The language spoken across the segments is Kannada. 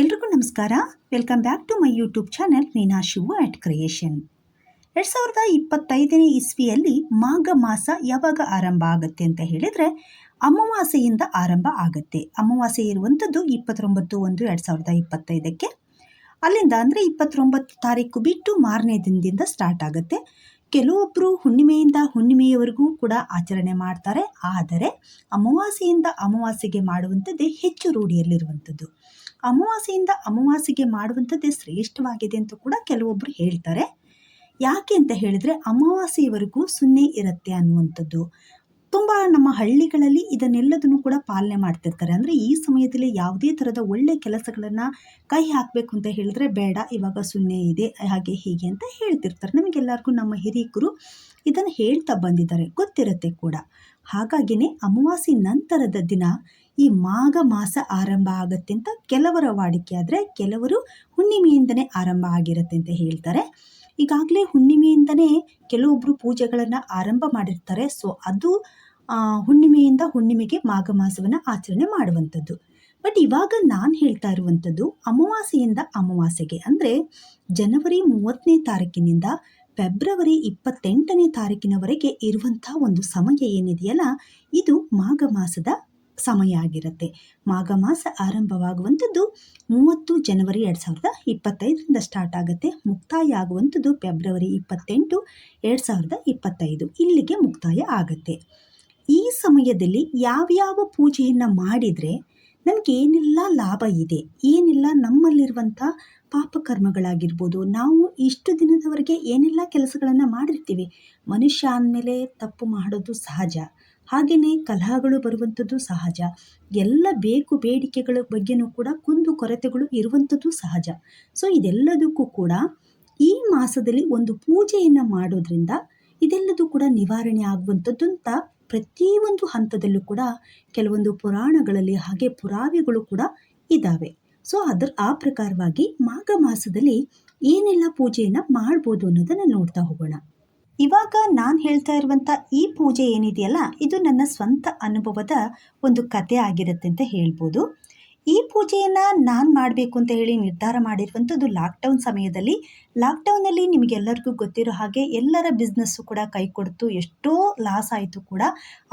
ಎಲ್ರಿಗೂ ನಮಸ್ಕಾರ. Welcome back to my YouTube channel Meena Shivu at creation. 2025ನೇ ಇಸ್ವಿಯಲ್ಲಿ ಮಾಘ ಮಾಸ ಯಾವಾಗ ಆರಂಭ ಆಗುತ್ತೆ ಅಂತ ಹೇಳಿದರೆ ಅಮಾವಾಸ್ಯೆಯಿಂದ ಆರಂಭ ಆಗುತ್ತೆ. ಅಮಾವಾಸ್ಯೆ ಇರುವಂಥದ್ದು 29/1/2025ಕ್ಕೆ. ಅಲ್ಲಿಂದ ಅಂದರೆ 29 ತಾರೀಕು ಬಿಟ್ಟು ಮಾರನೇ ದಿನದಿಂದ ಸ್ಟಾರ್ಟ್ ಆಗುತ್ತೆ. ಕೆಲವೊಬ್ಬರು ಹುಣ್ಣಿಮೆಯಿಂದ ಹುಣ್ಣಿಮೆಯವರೆಗೂ ಕೂಡ ಆಚರಣೆ ಮಾಡ್ತಾರೆ. ಆದರೆ ಅಮಾವಾಸ್ಯೆಯಿಂದ ಅಮಾವಾಸ್ಯೆಗೆ ಮಾಡುವಂಥದ್ದೇ ಹೆಚ್ಚು ರೂಢಿಯಲ್ಲಿರುವಂಥದ್ದು. ಅಮಾವಾಸ್ಯೆಯಿಂದ ಅಮಾವಾಸ್ಯೆಗೆ ಮಾಡುವಂಥದ್ದೇ ಶ್ರೇಷ್ಠವಾಗಿದೆ ಅಂತ ಕೂಡ ಕೆಲವೊಬ್ಬರು ಹೇಳ್ತಾರೆ. ಯಾಕೆ ಅಂತ ಹೇಳಿದರೆ ಅಮಾವಾಸ್ಯೆಯವರೆಗೂ ಸುನ್ನೆ ಇರುತ್ತೆ ಅನ್ನುವಂಥದ್ದು. ತುಂಬ ನಮ್ಮ ಹಳ್ಳಿಗಳಲ್ಲಿ ಇದನ್ನೆಲ್ಲದನ್ನು ಕೂಡ ಪಾಲನೆ ಮಾಡ್ತಿರ್ತಾರೆ. ಅಂದರೆ ಈ ಸಮಯದಲ್ಲಿ ಯಾವುದೇ ಥರದ ಒಳ್ಳೆ ಕೆಲಸಗಳನ್ನು ಕೈ ಹಾಕಬೇಕು ಅಂತ ಹೇಳಿದ್ರೆ ಬೇಡ, ಇವಾಗ ಸುನ್ನೆ ಇದೆ, ಹಾಗೆ ಹೀಗೆ ಅಂತ ಹೇಳ್ತಿರ್ತಾರೆ. ನಮಗೆಲ್ಲರಿಗೂ ನಮ್ಮ ಹಿರಿಯರು ಇದನ್ನು ಹೇಳ್ತಾ ಬಂದಿದ್ದಾರೆ, ಗೊತ್ತಿರುತ್ತೆ ಕೂಡ. ಹಾಗಾಗಿನೇ ಅಮಾವಾಸ್ಯೆ ನಂತರದ ದಿನ ಈ ಮಾಘ ಮಾಸ ಆರಂಭ ಆಗುತ್ತೆ ಅಂತ ಕೆಲವರ ವಾಡಿಕೆ. ಆದರೆ ಕೆಲವರು ಹುಣ್ಣಿಮೆಯಿಂದನೇ ಆರಂಭ ಆಗಿರುತ್ತೆ ಅಂತ ಹೇಳ್ತಾರೆ. ಈಗಾಗಲೇ ಹುಣ್ಣಿಮೆಯಿಂದನೇ ಕೆಲವೊಬ್ಬರು ಪೂಜೆಗಳನ್ನು ಆರಂಭ ಮಾಡಿರ್ತಾರೆ. ಸೊ ಅದು ಹುಣ್ಣಿಮೆಯಿಂದ ಹುಣ್ಣಿಮೆಗೆ ಮಾಘ ಮಾಸವನ್ನು ಆಚರಣೆ ಮಾಡುವಂಥದ್ದು. ಬಟ್ ಇವಾಗ ನಾನು ಹೇಳ್ತಾ ಇರುವಂಥದ್ದು ಅಮಾವಾಸ್ಯೆಯಿಂದ ಅಮಾವಾಸ್ಯೆಗೆ, ಅಂದರೆ ಜನವರಿ 30ನೇ ತಾರೀಕಿನಿಂದ ಫೆಬ್ರವರಿ 28ನೇ ತಾರೀಕಿನವರೆಗೆ ಇರುವಂಥ ಒಂದು ಸಮಯ ಏನಿದೆಯಲ್ಲ, ಇದು ಮಾಘ ಮಾಸದ ಸಮಯ ಆಗಿರುತ್ತೆ. ಮಾಘ ಮಾಸ ಆರಂಭವಾಗುವಂಥದ್ದು 30 ಜನವರಿ 2025ರಿಂದ ಸ್ಟಾರ್ಟ್ ಆಗುತ್ತೆ. ಮುಕ್ತಾಯ ಆಗುವಂಥದ್ದು ಫೆಬ್ರವರಿ 28, 2025 ಇಲ್ಲಿಗೆ ಮುಕ್ತಾಯ ಆಗುತ್ತೆ. ಈ ಸಮಯದಲ್ಲಿ ಯಾವ್ಯಾವ ಪೂಜೆಯನ್ನು ಮಾಡಿದರೆ ನಮಗೆ ಏನೆಲ್ಲ ಲಾಭ ಇದೆ, ಏನೆಲ್ಲ ನಮ್ಮಲ್ಲಿರುವಂಥ ಪಾಪಕರ್ಮಗಳಾಗಿರ್ಬೋದು, ನಾವು ಇಷ್ಟು ದಿನದವರೆಗೆ ಏನೆಲ್ಲ ಕೆಲಸಗಳನ್ನು ಮಾಡಿರ್ತೀವಿ. ಮನುಷ್ಯ ಅಂದಮೇಲೆ ತಪ್ಪು ಮಾಡೋದು ಸಹಜ, ಹಾಗೆಯೇ ಕಲಹಗಳು ಬರುವಂಥದ್ದು ಸಹಜ, ಎಲ್ಲ ಬೇಕು ಬೇಡಿಕೆಗಳ ಬಗ್ಗೆನೂ ಕೂಡ ಕುಂದು ಕೊರತೆಗಳು ಇರುವಂಥದ್ದು ಸಹಜ. ಸೊ ಇದೆಲ್ಲದಕ್ಕೂ ಕೂಡ ಈ ಮಾಸದಲ್ಲಿ ಒಂದು ಪೂಜೆಯನ್ನು ಮಾಡೋದ್ರಿಂದ ಇದೆಲ್ಲದೂ ಕೂಡ ನಿವಾರಣೆ ಆಗುವಂಥದ್ದು ಅಂತ ಪ್ರತಿಯೊಂದು ಹಂತದಲ್ಲೂ ಕೂಡ ಕೆಲವೊಂದು ಪುರಾಣಗಳಲ್ಲಿ ಹಾಗೆ ಪುರಾವೆಗಳು ಕೂಡ ಇದ್ದಾವೆ. ಸೊ ಆ ಪ್ರಕಾರವಾಗಿ ಮಾಘ ಮಾಸದಲ್ಲಿ ಏನೆಲ್ಲ ಪೂಜೆಯನ್ನು ಮಾಡ್ಬೋದು ಅನ್ನೋದನ್ನು ನೋಡ್ತಾ ಹೋಗೋಣ. ಇವಾಗ ನಾನು ಹೇಳ್ತಾ ಇರುವಂಥ ಈ ಪೂಜೆ ಏನಿದೆಯಲ್ಲ, ಇದು ನನ್ನ ಸ್ವಂತ ಅನುಭವದ ಒಂದು ಕತೆ ಆಗಿರುತ್ತೆ ಅಂತ ಹೇಳ್ಬೋದು. ಈ ಪೂಜೆಯನ್ನು ನಾನು ಮಾಡಬೇಕು ಅಂತ ಹೇಳಿ ನಿರ್ಧಾರ ಮಾಡಿರುವಂಥದ್ದು ಲಾಕ್ಡೌನ್ ಸಮಯದಲ್ಲಿ. ಲಾಕ್ಡೌನಲ್ಲಿ ನಿಮಗೆಲ್ಲರಿಗೂ ಗೊತ್ತಿರೋ ಹಾಗೆ ಎಲ್ಲರ ಬಿಸ್ನೆಸ್ಸು ಕೂಡ ಕೈ ಕೊಡ್ತು, ಎಷ್ಟೋ ಲಾಸ್ ಆಯಿತು ಕೂಡ.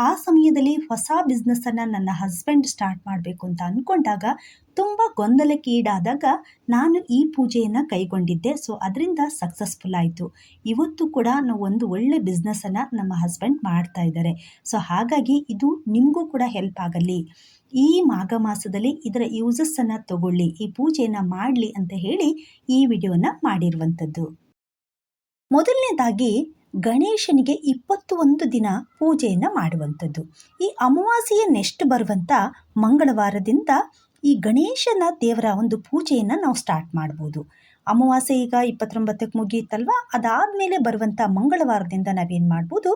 ಆ ಸಮಯದಲ್ಲಿ ಹೊಸ ಬಿಸ್ನೆಸ್ಸನ್ನು ನನ್ನ ಹಸ್ಬೆಂಡ್ ಸ್ಟಾರ್ಟ್ ಮಾಡಬೇಕು ಅಂತ ಅಂದ್ಕೊಂಡಾಗ ತುಂಬ ಗೊಂದಲಕ್ಕೀಡಾದಾಗ ನಾನು ಈ ಪೂಜೆಯನ್ನು ಕೈಗೊಂಡಿದ್ದೆ. ಸೊ ಅದರಿಂದ ಸಕ್ಸಸ್ಫುಲ್ ಆಯಿತು. ಇವತ್ತು ಕೂಡ ನಾವು ಒಂದು ಒಳ್ಳೆ ಬಿಸ್ನೆಸ್ಸನ್ನು ನಮ್ಮ ಹಸ್ಬೆಂಡ್ ಮಾಡ್ತಾ ಇದ್ದಾರೆ. ಸೊ ಹಾಗಾಗಿ ಇದು ನಿಮಗೂ ಕೂಡ ಹೆಲ್ಪ್ ಆಗಲಿ, ಈ ಮಾಘ ಮಾಸದಲ್ಲಿ ಇದರ ಯೂಸಸ್ಸನ್ನು ತಗೊಳ್ಳಿ, ಈ ಪೂಜೆಯನ್ನು ಮಾಡಲಿ ಅಂತ ಹೇಳಿ ಈ ವಿಡಿಯೋನ ಮಾಡಿರುವಂಥದ್ದು. ಮೊದಲನೇದಾಗಿ ಗಣೇಶನಿಗೆ 21 ದಿನ ಪೂಜೆಯನ್ನು ಮಾಡುವಂಥದ್ದು. ಈ ಅಮಾವಾಸ್ಯೆಯ ನೆಕ್ಸ್ಟ್ ಬರುವಂಥ ಮಂಗಳವಾರದಿಂದ ಈ ಗಣೇಶನ ದೇವರ ಒಂದು ಪೂಜೆಯನ್ನು ನಾವು ಸ್ಟಾರ್ಟ್ ಮಾಡ್ಬೋದು. ಅಮಾವಾಸ್ಯೆ ಈಗ 29ಕ್ಕೆ ಮುಗಿಯುತ್ತಲ್ವ, ಅದಾದಮೇಲೆ ಬರುವಂಥ ಮಂಗಳವಾರದಿಂದ ನಾವೇನು ಮಾಡ್ಬೋದು,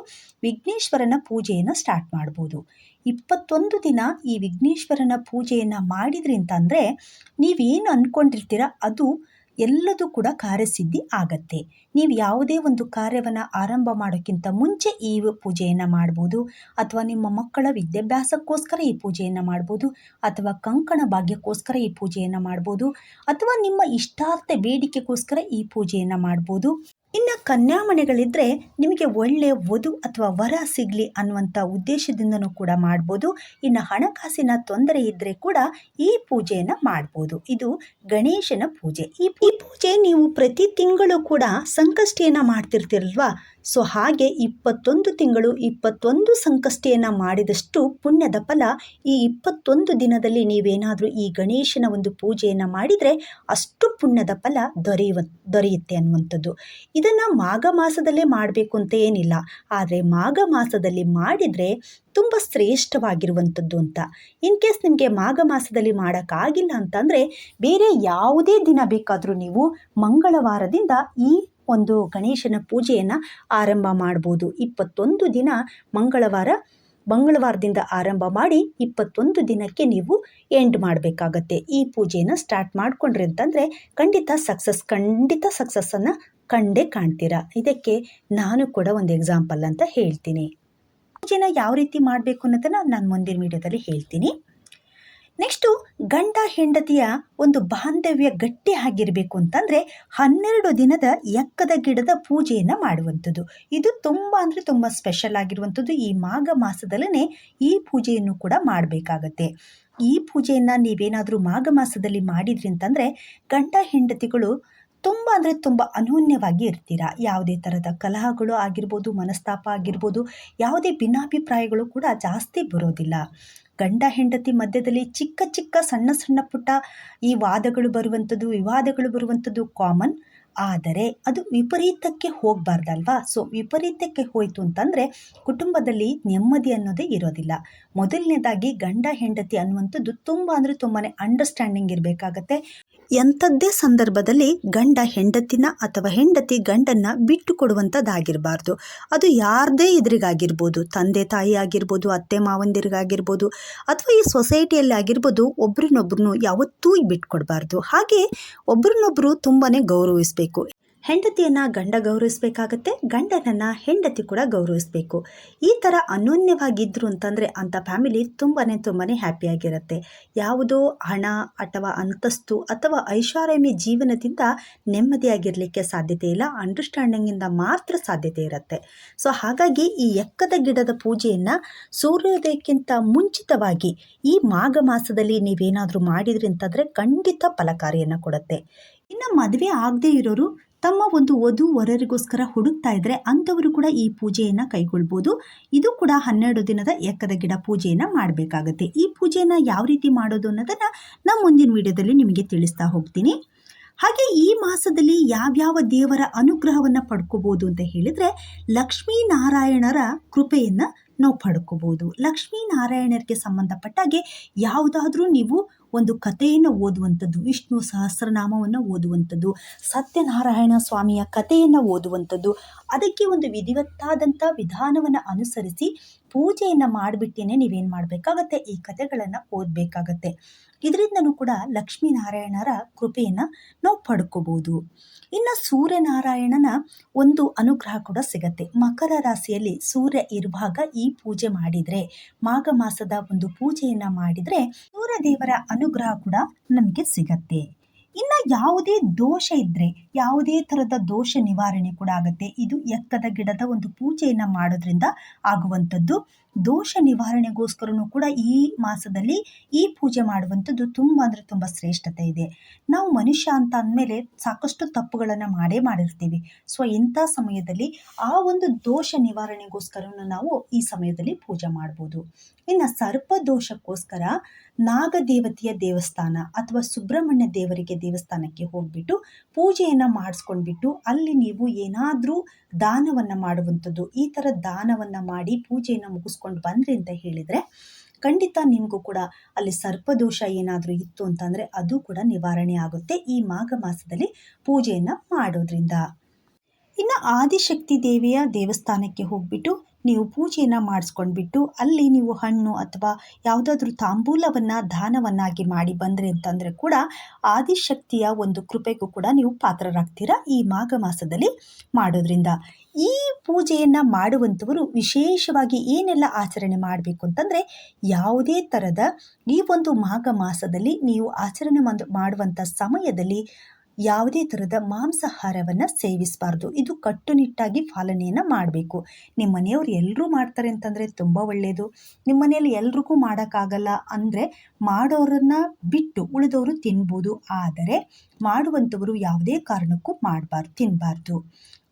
ವಿಘ್ನೇಶ್ವರನ ಪೂಜೆಯನ್ನು ಸ್ಟಾರ್ಟ್ ಮಾಡ್ಬೋದು. 21 ದಿನ ಈ ವಿಘ್ನೇಶ್ವರನ ಪೂಜೆಯನ್ನು ಮಾಡಿದ್ರಿ ಅಂತಂದರೆ ನೀವೇನು ಅಂದ್ಕೊಂಡಿರ್ತೀರ ಅದು ಎಲ್ಲದೂ ಕೂಡ ಕಾರ್ಯಸಿದ್ಧಿ ಆಗತ್ತೆ. ನೀವು ಯಾವುದೇ ಒಂದು ಕಾರ್ಯವನ್ನು ಆರಂಭ ಮಾಡೋಕ್ಕಿಂತ ಮುಂಚೆ ಈ ಪೂಜೆಯನ್ನು ಮಾಡ್ಬೋದು, ಅಥವಾ ನಿಮ್ಮ ಮಕ್ಕಳ ವಿದ್ಯಾಭ್ಯಾಸಕ್ಕೋಸ್ಕರ ಈ ಪೂಜೆಯನ್ನು ಮಾಡ್ಬೋದು, ಅಥವಾ ಕಂಕಣ ಭಾಗ್ಯಕ್ಕೋಸ್ಕರ ಈ ಪೂಜೆಯನ್ನು ಮಾಡ್ಬೋದು, ಅಥವಾ ನಿಮ್ಮ ಇಷ್ಟಾರ್ಥ ಬೇಡಿಕೆಗೋಸ್ಕರ ಈ ಪೂಜೆಯನ್ನು ಮಾಡ್ಬೋದು. ಇನ್ನು ಕನ್ಯಾಮಣಿಗಳಿದ್ದರೆ ನಿಮಗೆ ಒಳ್ಳೆಯ ವಧು ಅಥವಾ ವರ ಸಿಗಲಿ ಅನ್ನುವಂಥ ಉದ್ದೇಶದಿಂದನೂ ಕೂಡ ಮಾಡ್ಬೋದು. ಇನ್ನು ಹಣಕಾಸಿನ ತೊಂದರೆ ಇದ್ದರೆ ಕೂಡ ಈ ಪೂಜೆಯನ್ನು ಮಾಡ್ಬೋದು. ಇದು ಗಣೇಶನ ಪೂಜೆ. ಈ ಪೂಜೆ ನೀವು ಪ್ರತಿ ತಿಂಗಳು ಕೂಡ ಸಂಕಷ್ಟಿಯನ್ನು ಮಾಡ್ತಿರ್ತೀರಲ್ವಾ, ಸೊ ಹಾಗೆ 21 ತಿಂಗಳು 21 ಸಂಕಷ್ಟಿಯನ್ನು ಮಾಡಿದಷ್ಟು ಪುಣ್ಯದ ಫಲ ಈ 21 ದಿನದಲ್ಲಿ ನೀವೇನಾದರೂ ಈ ಗಣೇಶನ ಒಂದು ಪೂಜೆಯನ್ನು ಮಾಡಿದರೆ ಅಷ್ಟು ಪುಣ್ಯದ ಫಲ ದೊರೆಯುತ್ತೆ ಅನ್ನುವಂಥದ್ದು. ಇದನ್ನು ಮಾಘ ಮಾಸದಲ್ಲೇ ಮಾಡಬೇಕು ಅಂತ ಏನಿಲ್ಲ, ಆದರೆ ಮಾಘ ಮಾಸದಲ್ಲಿ ಮಾಡಿದರೆ ತುಂಬ ಶ್ರೇಷ್ಠವಾಗಿರುವಂಥದ್ದು ಅಂತ. ಇನ್ ಕೇಸ್ ನಿಮಗೆ ಮಾಘ ಮಾಸದಲ್ಲಿ ಮಾಡೋಕ್ಕಾಗಿಲ್ಲ ಅಂತಂದರೆ ಬೇರೆ ಯಾವುದೇ ದಿನ ಬೇಕಾದರೂ ನೀವು ಮಂಗಳವಾರದಿಂದ ಈ ಒಂದು ಗಣೇಶನ ಪೂಜೆಯನ್ನು ಆರಂಭ ಮಾಡ್ಬೋದು. 21 ದಿನ ಮಂಗಳವಾರದಿಂದ ಆರಂಭ ಮಾಡಿ 21 ದಿನಕ್ಕೆ ನೀವು ಎಂಡ್ ಮಾಡಬೇಕಾಗತ್ತೆ. ಈ ಪೂಜೆಯನ್ನು ಸ್ಟಾರ್ಟ್ ಮಾಡಿಕೊಂಡ್ರಿ ಅಂತಂದರೆ ಖಂಡಿತ ಸಕ್ಸಸ್ಸನ್ನು ಕಂಡೇ ಕಾಣ್ತೀರಾ. ಇದಕ್ಕೆ ನಾನು ಕೂಡ ಒಂದು ಎಕ್ಸಾಂಪಲ್ ಅಂತ ಹೇಳ್ತೀನಿ. ಪೂಜೆನ ಯಾವ ರೀತಿ ಮಾಡಬೇಕು ಅನ್ನೋದನ್ನು ನಾನು ಮುಂದಿನ ವಿಡಿಯೋದಲ್ಲಿ ಹೇಳ್ತೀನಿ. ನೆಕ್ಸ್ಟು ಗಂಡ ಹೆಂಡತಿಯ ಒಂದು ಬಾಂಧವ್ಯ ಗಟ್ಟಿ ಆಗಿರಬೇಕು ಅಂತಂದರೆ 12 ದಿನದ ಎಕ್ಕದ ಗಿಡದ ಪೂಜೆಯನ್ನು ಮಾಡುವಂಥದ್ದು. ಇದು ತುಂಬ ಅಂದರೆ ತುಂಬ ಸ್ಪೆಷಲ್ ಆಗಿರುವಂಥದ್ದು. ಈ ಮಾಘ ಮಾಸದಲ್ಲೇ ಈ ಪೂಜೆಯನ್ನು ಕೂಡ ಮಾಡಬೇಕಾಗತ್ತೆ. ಈ ಪೂಜೆಯನ್ನು ನೀವೇನಾದರೂ ಮಾಘ ಮಾಸದಲ್ಲಿ ಮಾಡಿದ್ರಿ ಅಂತಂದರೆ ಗಂಡ ಹೆಂಡತಿಗಳು ತುಂಬ ಅಂದರೆ ತುಂಬ ಅನ್ಯೋನ್ಯವಾಗಿ ಇರ್ತೀರಾ. ಯಾವುದೇ ಥರದ ಕಲಹಗಳು ಆಗಿರ್ಬೋದು, ಮನಸ್ತಾಪ ಆಗಿರ್ಬೋದು, ಯಾವುದೇ ಭಿನ್ನಾಭಿಪ್ರಾಯಗಳು ಕೂಡ ಜಾಸ್ತಿ ಬರೋದಿಲ್ಲ. ಗಂಡ ಹೆಂಡತಿ ಮಧ್ಯದಲ್ಲಿ ಚಿಕ್ಕ ಚಿಕ್ಕ ಸಣ್ಣ ಸಣ್ಣ ಪುಟ್ಟ ಈ ವಾದಗಳು ಬರುವಂಥದ್ದು, ವಿವಾದಗಳು ಬರುವಂಥದ್ದು ಕಾಮನ್. ಆದರೆ ಅದು ವಿಪರೀತಕ್ಕೆ ಹೋಗಬಾರ್ದಲ್ವಾ? ಸೊ ವಿಪರೀತಕ್ಕೆ ಹೋಯಿತು ಅಂತಂದರೆ ಕುಟುಂಬದಲ್ಲಿ ನೆಮ್ಮದಿ ಅನ್ನೋದೇ ಇರೋದಿಲ್ಲ. ಮೊದಲನೇದಾಗಿ ಗಂಡ ಹೆಂಡತಿ ಅನ್ನುವಂಥದ್ದು ತುಂಬ ಅಂದರೆ ತುಂಬಾ ಅಂಡರ್ಸ್ಟ್ಯಾಂಡಿಂಗ್ ಇರಬೇಕಾಗತ್ತೆ. ಎಂಥದ್ದೇ ಸಂದರ್ಭದಲ್ಲಿ ಗಂಡ ಹೆಂಡತಿನ ಅಥವಾ ಹೆಂಡತಿ ಗಂಡನ್ನು ಬಿಟ್ಟು ಕೊಡುವಂಥದ್ದಾಗಿರಬಾರ್ದು. ಅದು ಯಾರದೇ ಎದುರಿಗಾಗಿರ್ಬೋದು, ತಂದೆ ತಾಯಿ ಆಗಿರ್ಬೋದು, ಅತ್ತೆ ಮಾವಂದಿರಿಗಾಗಿರ್ಬೋದು, ಅಥವಾ ಈ ಸೊಸೈಟಿಯಲ್ಲಿ ಆಗಿರ್ಬೋದು, ಒಬ್ರನ್ನೊಬ್ರು ಯಾವತ್ತೂ ಬಿಟ್ಕೊಡ್ಬಾರ್ದು. ಹಾಗೆ ಒಬ್ರನ್ನೊಬ್ಬರು ತುಂಬಾ ಗೌರವಿಸಬೇಕು. ಹೆಂಡತಿಯನ್ನು ಗಂಡ ಗೌರವಿಸಬೇಕಾಗತ್ತೆ, ಗಂಡನನ್ನು ಹೆಂಡತಿ ಕೂಡ ಗೌರವಿಸಬೇಕು. ಈ ಥರ ಅನ್ಯೋನ್ಯವಾಗಿದ್ದರು ಅಂತಂದರೆ ಅಂಥ ಫ್ಯಾಮಿಲಿ ತುಂಬಾ ಹ್ಯಾಪಿಯಾಗಿರುತ್ತೆ. ಯಾವುದೋ ಹಣ ಅಥವಾ ಅಂತಸ್ತು ಅಥವಾ ಐಷಾರಾಮಿ ಜೀವನದಿಂದ ನೆಮ್ಮದಿಯಾಗಿರಲಿಕ್ಕೆ ಸಾಧ್ಯತೆ ಇಲ್ಲ. ಅಂಡರ್ಸ್ಟ್ಯಾಂಡಿಂಗಿಂದ ಮಾತ್ರ ಸಾಧ್ಯತೆ ಇರುತ್ತೆ. ಸೊ ಹಾಗಾಗಿ ಈ ಎಕ್ಕದ ಗಿಡದ ಪೂಜೆಯನ್ನು ಸೂರ್ಯೋದಯಕ್ಕಿಂತ ಮುಂಚಿತವಾಗಿ ಈ ಮಾಘ ಮಾಸದಲ್ಲಿ ನೀವೇನಾದರೂ ಮಾಡಿದ್ರಿ ಅಂತಂದರೆ ಖಂಡಿತ ಫಲಕಾರಿಯನ್ನು ಕೊಡುತ್ತೆ. ಇನ್ನು ಮದುವೆ ಆಗದೇ ಇರೋರು ತಮ್ಮ ಒಂದು ವಧು ವರರಿಗೋಸ್ಕರ ಹುಡುಕ್ತಾ ಇದ್ದರೆ ಅಂಥವರು ಕೂಡ ಈ ಪೂಜೆಯನ್ನು ಕೈಗೊಳ್ಬೋದು. ಇದು ಕೂಡ 12 ದಿನದ ಎಕ್ಕದ ಗಿಡ ಪೂಜೆಯನ್ನು ಮಾಡಬೇಕಾಗತ್ತೆ. ಈ ಪೂಜೆಯನ್ನು ಯಾವ ರೀತಿ ಮಾಡೋದು ಅನ್ನೋದನ್ನು ನಾನು ಮುಂದಿನ ವಿಡಿಯೋದಲ್ಲಿ ನಿಮಗೆ ತಿಳಿಸ್ತಾ ಹೋಗ್ತೀನಿ. ಹಾಗೆ ಈ ಮಾಸದಲ್ಲಿ ಯಾವ್ಯಾವ ದೇವರ ಅನುಗ್ರಹವನ್ನು ಪಡ್ಕೋಬೋದು ಅಂತ ಹೇಳಿದರೆ ಲಕ್ಷ್ಮೀನಾರಾಯಣರ ಕೃಪೆಯನ್ನು ನಾವು ಪಡ್ಕೋಬೋದು. ಲಕ್ಷ್ಮೀನಾರಾಯಣರಿಗೆ ಸಂಬಂಧಪಟ್ಟಾಗೆ ಯಾವುದಾದ್ರೂ ನೀವು ಒಂದು ಕಥೆಯನ್ನು ಓದುವಂಥದ್ದು, ವಿಷ್ಣು ಸಹಸ್ರನಾಮವನ್ನು ಓದುವಂಥದ್ದು, ಸತ್ಯನಾರಾಯಣ ಸ್ವಾಮಿಯ ಕಥೆಯನ್ನು ಓದುವಂಥದ್ದು, ಅದಕ್ಕೆ ಒಂದು ವಿಧಿವತ್ತಾದಂಥ ವಿಧಾನವನ್ನು ಅನುಸರಿಸಿ ಪೂಜೆಯನ್ನು ಮಾಡಿಬಿಟ್ಟೇನೆ ನೀವೇನು ಮಾಡಬೇಕಾಗತ್ತೆ, ಈ ಕಥೆಗಳನ್ನು ಓದಬೇಕಾಗತ್ತೆ. ಇದರಿಂದನೂ ಕೂಡ ಲಕ್ಷ್ಮೀನಾರಾಯಣರ ಕೃಪೆಯನ್ನು ನಾವು ಪಡ್ಕೋಬೋದು. ಇನ್ನು ಸೂರ್ಯನಾರಾಯಣನ ಒಂದು ಅನುಗ್ರಹ ಕೂಡ ಸಿಗತ್ತೆ. ಮಕರ ರಾಶಿಯಲ್ಲಿ ಸೂರ್ಯ ಇರುವಾಗ ಈ ಪೂಜೆ ಮಾಡಿದರೆ, ಮಾಘ ಮಾಸದ ಒಂದು ಪೂಜೆಯನ್ನು ಮಾಡಿದರೆ ಸೂರ್ಯದೇವರ ಅನುಗ್ರಹ ಕೂಡ ನಮಗೆ ಸಿಗತ್ತೆ. ಇನ್ನು ಯಾವುದೇ ದೋಷ ಇದ್ದರೆ ಯಾವುದೇ ಥರದ ದೋಷ ನಿವಾರಣೆ ಕೂಡ ಆಗುತ್ತೆ. ಇದು ಎಕ್ಕದ ಗಿಡದ ಒಂದು ಪೂಜೆಯನ್ನು ಮಾಡೋದ್ರಿಂದ ಆಗುವಂಥದ್ದು. ದೋಷ ನಿವಾರಣೆಗೋಸ್ಕರನೂ ಕೂಡ ಈ ಮಾಸದಲ್ಲಿ ಈ ಪೂಜೆ ಮಾಡುವಂಥದ್ದು ತುಂಬ ಅಂದರೆ ತುಂಬ ಶ್ರೇಷ್ಠತೆ ಇದೆ. ನಾವು ಮನುಷ್ಯ ಅಂತ ಅಂದಮೇಲೆ ಸಾಕಷ್ಟು ತಪ್ಪುಗಳನ್ನು ಮಾಡಿರ್ತೀವಿ. ಸೊ ಇಂಥ ಸಮಯದಲ್ಲಿ ಆ ಒಂದು ದೋಷ ನಿವಾರಣೆಗೋಸ್ಕರನೂ ನಾವು ಈ ಸಮಯದಲ್ಲಿ ಪೂಜೆ ಮಾಡ್ಬೋದು. ಇನ್ನು ಸರ್ಪದೋಷಕ್ಕೋಸ್ಕರ ನಾಗದೇವತೆಯ ದೇವಸ್ಥಾನ ಅಥವಾ ಸುಬ್ರಹ್ಮಣ್ಯ ದೇವರಿಗೆ ದೇವಸ್ಥಾನಕ್ಕೆ ಹೋಗ್ಬಿಟ್ಟು ಪೂಜೆಯನ್ನು ಮಾಡಿಸ್ಕೊಂಡ್ಬಿಟ್ಟು ಅಲ್ಲಿ ನೀವು ಏನಾದರೂ ದಾನವನ್ನು ಮಾಡುವಂಥದ್ದು, ಈ ಥರ ದಾನವನ್ನು ಮಾಡಿ ಪೂಜೆಯನ್ನು ಮುಗಿಸ್ಕೊಂಡು ಬಂದ್ರಿ ಅಂತ ಹೇಳಿದರೆ ಖಂಡಿತ ನಿಮಗೂ ಕೂಡ ಅಲ್ಲಿ ಸರ್ಪದೋಷ ಏನಾದರೂ ಇತ್ತು ಅಂತಂದರೆ ಅದು ಕೂಡ ನಿವಾರಣೆ ಆಗುತ್ತೆ ಈ ಮಾಘ ಮಾಸದಲ್ಲಿ ಪೂಜೆಯನ್ನು ಮಾಡೋದ್ರಿಂದ. ಇನ್ನು ಆದಿಶಕ್ತಿ ದೇವಿಯ ದೇವಸ್ಥಾನಕ್ಕೆ ಹೋಗ್ಬಿಟ್ಟು ನೀವು ಪೂಜೆಯನ್ನು ಮಾಡಿಸ್ಕೊಂಡ್ಬಿಟ್ಟು ಅಲ್ಲಿ ನೀವು ಹಣ್ಣು ಅಥವಾ ಯಾವುದಾದ್ರೂ ತಾಂಬೂಲವನ್ನು ದಾನವನ್ನಾಗಿ ಮಾಡಿ ಬಂದರೆ ಅಂತಂದರೆ ಕೂಡ ಆದಿಶಕ್ತಿಯ ಒಂದು ಕೃಪೆಗೂ ಕೂಡ ನೀವು ಪಾತ್ರರಾಗ್ತೀರಾ ಈ ಮಾಘ ಮಾಸದಲ್ಲಿ ಮಾಡೋದ್ರಿಂದ. ಈ ಪೂಜೆಯನ್ನು ಮಾಡುವಂಥವರು ವಿಶೇಷವಾಗಿ ಏನೆಲ್ಲ ಆಚರಣೆ ಮಾಡಬೇಕು ಅಂತಂದರೆ ಯಾವುದೇ ಥರದ ಈ ಒಂದು ಮಾಘ ಮಾಸದಲ್ಲಿ ನೀವು ಆಚರಣೆ ಮಾಡುವಂಥ ಸಮಯದಲ್ಲಿ ಯಾವುದೇ ಥರದ ಮಾಂಸಾಹಾರವನ್ನು ಸೇವಿಸಬಾರ್ದು. ಇದು ಕಟ್ಟುನಿಟ್ಟಾಗಿ ಪಾಲನೆಯನ್ನು ಮಾಡಬೇಕು. ನಿಮ್ಮ ಮನೆಯವರು ಎಲ್ಲರೂ ಮಾಡ್ತಾರೆ ಅಂತಂದರೆ ತುಂಬ ಒಳ್ಳೆಯದು. ನಿಮ್ಮ ಮನೆಯಲ್ಲಿ ಎಲ್ರಿಗೂ ಮಾಡೋಕ್ಕಾಗಲ್ಲ ಅಂದರೆ ಮಾಡೋರನ್ನು ಬಿಟ್ಟು ಉಳಿದವರು ತಿನ್ಬೋದು. ಆದರೆ ಮಾಡುವಂಥವರು ಯಾವುದೇ ಕಾರಣಕ್ಕೂ ತಿನ್ನಬಾರ್ದು.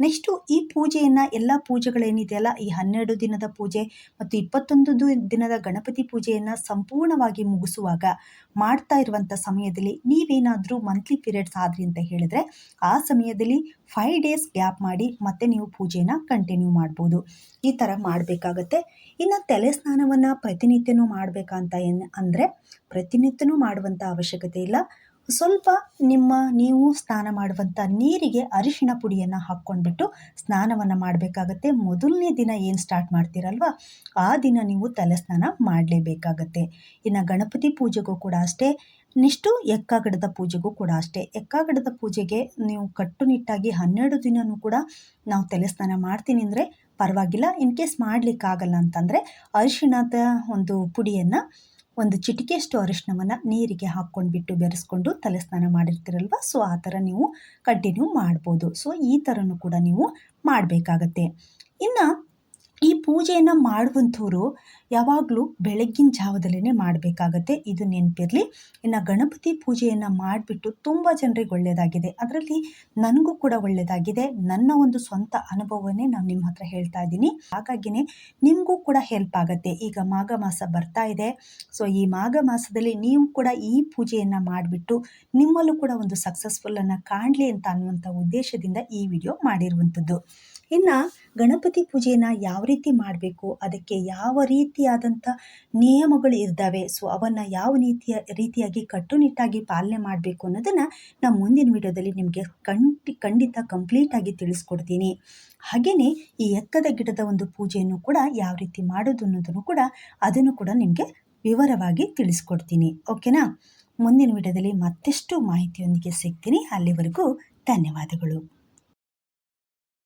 ನೆಕ್ಸ್ಟು ಈ ಪೂಜೆಯನ್ನು ಎಲ್ಲ ಪೂಜೆಗಳೇನಿದೆಯಲ್ಲ ಈ 12 ದಿನದ ಪೂಜೆ ಮತ್ತು 21 ದಿನದ ಗಣಪತಿ ಪೂಜೆಯನ್ನು ಸಂಪೂರ್ಣವಾಗಿ ಮುಗಿಸುವಾಗ ಮಾಡ್ತಾ ಇರುವಂಥ ಸಮಯದಲ್ಲಿ ನೀವೇನಾದರೂ ಮಂತ್ಲಿ ಪೀರಿಯಡ್ಸ್ ಆದ್ರಿ ಅಂತ ಹೇಳಿದರೆ ಆ ಸಮಯದಲ್ಲಿ 5 ಡೇಸ್ ಗ್ಯಾಪ್ ಮಾಡಿ ಮತ್ತೆ ನೀವು ಪೂಜೆನ ಕಂಟಿನ್ಯೂ ಮಾಡ್ಬೋದು. ಈ ಥರ ಮಾಡಬೇಕಾಗತ್ತೆ. ಇನ್ನು ತಲೆ ಸ್ನಾನವನ್ನು ಪ್ರತಿನಿತ್ಯನೂ ಮಾಡಬೇಕಂತ ಅಂದರೆ ಪ್ರತಿನಿತ್ಯನೂ ಮಾಡುವಂಥ ಅವಶ್ಯಕತೆ ಇಲ್ಲ. ಸ್ವಲ್ಪ ನೀವು ಸ್ನಾನ ಮಾಡುವಂಥ ನೀರಿಗೆ ಅರಿಶಿಣ ಪುಡಿಯನ್ನು ಹಾಕ್ಕೊಂಡ್ಬಿಟ್ಟು ಸ್ನಾನವನ್ನು ಮಾಡಬೇಕಾಗತ್ತೆ. ಮೊದಲನೇ ದಿನ ಏನು ಸ್ಟಾರ್ಟ್ ಮಾಡ್ತೀರಲ್ವ ಆ ದಿನ ನೀವು ತಲೆ ಸ್ನಾನ ಮಾಡಲೇಬೇಕಾಗತ್ತೆ. ಇನ್ನು ಗಣಪತಿ ಪೂಜೆಗೂ ಕೂಡ ಅಷ್ಟೇ. ನೆಕ್ಸ್ಟು ಎಕ್ಕಗಡದ ಪೂಜೆಗೂ ಕೂಡ ಅಷ್ಟೇ. ಎಕ್ಕಗಡದ ಪೂಜೆಗೆ ನೀವು ಕಟ್ಟುನಿಟ್ಟಾಗಿ 12 ದಿನವೂ ಕೂಡ ನಾವು ತಲೆ ಸ್ನಾನ ಮಾಡ್ತೀನಿ ಅಂದರೆ ಪರವಾಗಿಲ್ಲ. ಇನ್ ಕೇಸ್ ಮಾಡಲಿಕ್ಕಾಗಲ್ಲ ಅಂತಂದರೆ ಅರಿಶಿಣದ ಒಂದು ಪುಡಿಯನ್ನು ಒಂದು ಚಿಟಿಕೆಯಷ್ಟು ಅರಿಶಿಣವನ್ನು ನೀರಿಗೆ ಹಾಕ್ಕೊಂಡ್ಬಿಟ್ಟು ಬೆರೆಸ್ಕೊಂಡು ತಲೆ ಸ್ನಾನ ಮಾಡಿರ್ತೀರಲ್ವ, ಸೊ ಆ ಥರ ನೀವು ಕಂಟಿನ್ಯೂ ಮಾಡ್ಬೋದು. ಸೊ ಈ ಥರನೂ ಕೂಡ ನೀವು ಮಾಡಬೇಕಾಗತ್ತೆ. ಇನ್ನು ಈ ಪೂಜೆಯನ್ನು ಮಾಡುವಂಥವ್ರು ಯಾವಾಗಲೂ ಬೆಳಗ್ಗಿನ ಜಾವದಲ್ಲೇ ಮಾಡಬೇಕಾಗತ್ತೆ, ಇದು ನೆನಪಿರಲಿ. ಇನ್ನು ಗಣಪತಿ ಪೂಜೆಯನ್ನು ಮಾಡಿಬಿಟ್ಟು ತುಂಬ ಜನರಿಗೆ ಒಳ್ಳೆಯದಾಗಿದೆ, ಅದರಲ್ಲಿ ನನಗೂ ಕೂಡ ಒಳ್ಳೆಯದಾಗಿದೆ. ನನ್ನ ಒಂದು ಸ್ವಂತ ಅನುಭವವನ್ನೇ ನಾನು ನಿಮ್ಮ ಹತ್ರ ಹೇಳ್ತಾ ಇದ್ದೀನಿ. ಹಾಗಾಗಿನೇ ನಿಮಗೂ ಕೂಡ ಹೆಲ್ಪ್ ಆಗುತ್ತೆ. ಈಗ ಮಾಘ ಮಾಸ ಬರ್ತಾ ಇದೆ, ಸೊ ಈ ಮಾಘ ಮಾಸದಲ್ಲಿ ನೀವು ಕೂಡ ಈ ಪೂಜೆಯನ್ನು ಮಾಡಿಬಿಟ್ಟು ನಿಮ್ಮಲ್ಲೂ ಕೂಡ ಒಂದು ಸಕ್ಸಸ್ಫುಲ್ಲನ್ನು ಕಾಣಲಿ ಅಂತ ಅನ್ನುವಂಥ ಉದ್ದೇಶದಿಂದ ಈ ವಿಡಿಯೋ ಮಾಡಿರುವಂಥದ್ದು. ಇನ್ನು ಗಣಪತಿ ಪೂಜೆಯನ್ನು ಯಾವ ರೀತಿ ಮಾಡಬೇಕು, ಅದಕ್ಕೆ ಯಾವ ರೀತಿಯಾದಂಥ ನಿಯಮಗಳು ಇದ್ದಾವೆ, ಸೊ ಅವನ್ನು ಯಾವ ರೀತಿಯಾಗಿ ಕಟ್ಟುನಿಟ್ಟಾಗಿ ಪಾಲನೆ ಮಾಡಬೇಕು ಅನ್ನೋದನ್ನು ನಾನು ಮುಂದಿನ ವಿಡಿಯೋದಲ್ಲಿ ನಿಮಗೆ ಖಂಡಿತ ಕಂಪ್ಲೀಟಾಗಿ ತಿಳಿಸ್ಕೊಡ್ತೀನಿ. ಹಾಗೆಯೇ ಈ ಎಕ್ಕದ ಗಿಡದ ಒಂದು ಪೂಜೆಯನ್ನು ಕೂಡ ಯಾವ ರೀತಿ ಮಾಡೋದು ಅನ್ನೋದನ್ನು ಕೂಡ ಅದನ್ನು ಕೂಡ ನಿಮಗೆ ವಿವರವಾಗಿ ತಿಳಿಸ್ಕೊಡ್ತೀನಿ. ಓಕೆನಾ? ಮುಂದಿನ ವಿಡಿಯೋದಲ್ಲಿ ಮತ್ತಷ್ಟು ಮಾಹಿತಿಯೊಂದಿಗೆ ಸಿಗ್ತೀನಿ. ಅಲ್ಲಿವರೆಗೂ ಧನ್ಯವಾದಗಳು.